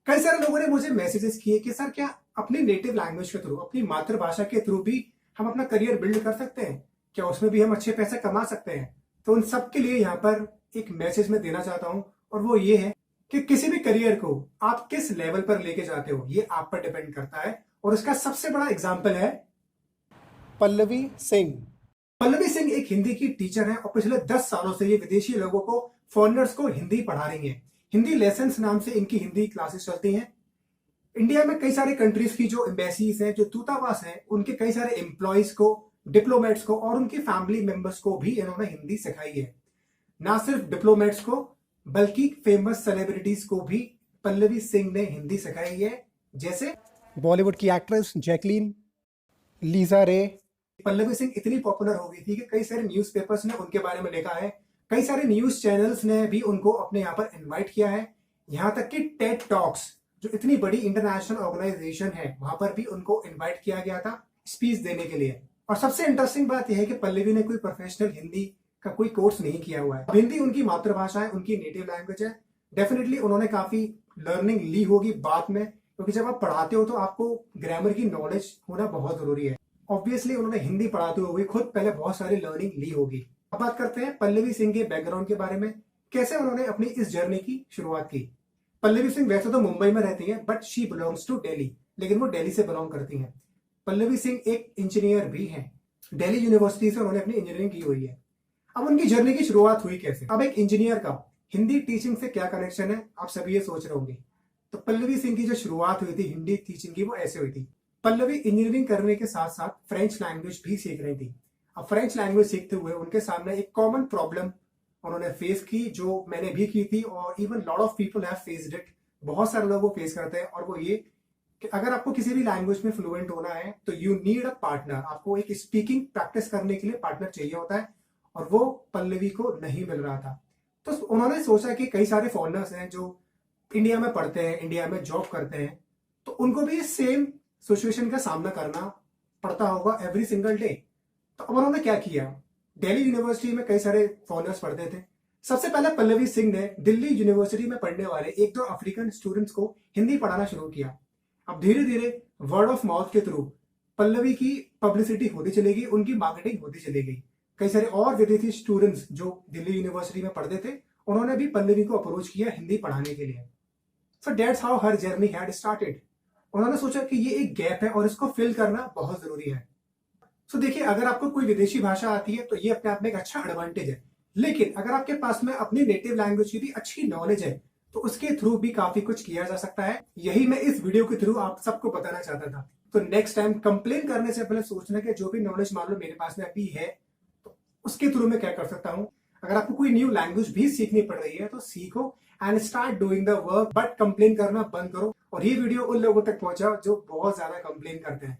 कई सारे लोगों ने मुझे मैसेजेस किए कि सर क्या अपनी नेटिव लैंग्वेज के थ्रू, अपनी मातृभाषा के थ्रू भी हम अपना करियर बिल्ड कर सकते हैं? क्या उसमें भी हम अच्छे पैसे कमा सकते हैं? तो उन सब के लिए यहाँ पर एक मैसेज मैं देना चाहता हूँ, और वो ये है कि किसी भी करियर को आप किस लेवल पर लेके जाते हो ये आप पर डिपेंड करता है। और इसका सबसे बड़ा एग्जाम्पल है पल्लवी सिंह। पल्लवी सिंह एक हिंदी की टीचर है और पिछले 10 सालों से ये विदेशी लोगों को, फॉरेनर्स को हिंदी पढ़ा रही हैं। हिंदी लेसन्स नाम से इनकी हिंदी क्लासेस चलती हैं। इंडिया में कई सारे कंट्रीज की जो एम्बेसीज हैं, जो दूतावास हैं, उनके कई सारे एम्प्लॉयज को, डिप्लोमेट्स को और उनकी फैमिली मेंबर्स को भी इन्होंने हिंदी सिखाई है। ना सिर्फ डिप्लोमेट्स को बल्कि फेमस सेलिब्रिटीज को भी पल्लवी सिंह ने हिंदी सिखाई है, जैसे बॉलीवुड की एक्ट्रेस जैकलीन, लीजा रे। पल्लवी सिंह इतनी पॉपुलर हो गई थी कि कई सारे न्यूज़पेपर्स ने उनके बारे में लिखा है, कई सारे न्यूज चैनल्स ने भी उनको अपने यहाँ पर इनवाइट किया है। यहाँ तक कि टेड टॉक्स, जो इतनी बड़ी इंटरनेशनल ऑर्गेनाइजेशन है, वहां पर भी उनको इनवाइट किया गया था स्पीच देने के लिए। और सबसे इंटरेस्टिंग बात यह है कि पल्लवी ने कोई प्रोफेशनल हिंदी का कोई कोर्स नहीं किया हुआ है। हिंदी उनकी मातृभाषा है, उनकी नेटिव लैंग्वेज है। डेफिनेटली उन्होंने काफी लर्निंग ली होगी बाद में, क्योंकि जब आप पढ़ाते हो तो आपको ग्रामर की नॉलेज होना बहुत जरूरी है। ऑब्वियसली उन्होंने हिंदी पढ़ाते हुए खुद पहले बहुत सारी लर्निंग ली होगी। अब बात करते हैं पल्लवी सिंह के बैकग्राउंड के बारे में, कैसे उन्होंने अपनी इस जर्नी की शुरुआत की। पल्लवी सिंह वैसे तो मुंबई में रहती हैं, but she belongs to Delhi, लेकिन वो दिल्ली से बिलोंग करती हैं। पल्लवी सिंह एक इंजीनियर भी हैं। दिल्ली यूनिवर्सिटी से उन्होंने अपनी इंजीनियरिंग की हुई है। अब उनकी जर्नी की शुरुआत हुई कैसे? अब एक इंजीनियर का हिंदी टीचिंग से क्या कनेक्शन है, आप सभी ये सोच रहे होंगे। तो पल्लवी सिंह की जो शुरुआत हुई थी हिंदी टीचिंग की, वो ऐसे हुई थी। पल्लवी इंजीनियरिंग करने के साथ साथ फ्रेंच लैंग्वेज भी सीख रही थी। अब फ्रेंच लैंग्वेज सीखते हुए उनके सामने एक कॉमन प्रॉब्लम उन्होंने फेस की, जो मैंने भी की थी, और even lot of people have faced it. बहुत सारे लोग वो फेस करते हैं, और वो ये कि अगर आपको किसी भी लैंग्वेज में फ्लुएंट होना है तो यू नीड अ पार्टनर। आपको एक स्पीकिंग प्रैक्टिस करने के लिए पार्टनर चाहिए होता है, और वो पल्लवी को नहीं मिल रहा था। तो उन्होंने सोचा कि कई सारे फॉरेनर्स हैं जो इंडिया में पढ़ते हैं, इंडिया में जॉब करते हैं, तो उनको भी सेम सिचुएशन का सामना करना पड़ता होगा एवरी सिंगल डे। तो अब उन्होंने क्या किया, दिल्ली यूनिवर्सिटी में कई सारे फॉरेनर्स पढ़ते थे। सबसे पहले पल्लवी सिंह ने दिल्ली यूनिवर्सिटी में पढ़ने वाले एक दो अफ्रीकन स्टूडेंट्स को हिंदी पढ़ाना शुरू किया। अब धीरे धीरे वर्ड ऑफ माउथ के थ्रू पल्लवी की पब्लिसिटी होती चलेगी, उनकी मार्केटिंग होती चलेगी। कई सारे और विदेशी स्टूडेंट्स जो दिल्ली यूनिवर्सिटी में पढ़ते थे, उन्होंने भी पल्लवी को अप्रोच किया हिंदी पढ़ाने के लिए। So that's how her journey had started. उन्होंने सोचा कि ये एक गैप है और इसको फिल करना बहुत जरूरी है। सो देखिए, अगर आपको कोई विदेशी भाषा आती है तो ये अपने आप में एक अच्छा एडवांटेज है, लेकिन अगर आपके पास में अपनी नेटिव लैंग्वेज की भी अच्छी नॉलेज है तो उसके थ्रू भी काफी कुछ किया जा सकता है। यही मैं इस वीडियो के थ्रू आप सबको बताना चाहता था। तो नेक्स्ट टाइम कंप्लेन करने से पहले सोचना कि जो भी नॉलेज मान लो मेरे पास में अभी है, तो उसके थ्रू मैं क्या कर सकता हूँ। अगर आपको कोई न्यू लैंग्वेज भी सीखनी पड़ रही है तो सीखो and start doing the work, but complain करना बंद करो। और ये वीडियो उन लोगों तक पहुंचाओ जो बहुत ज्यादा कंप्लेन करते हैं।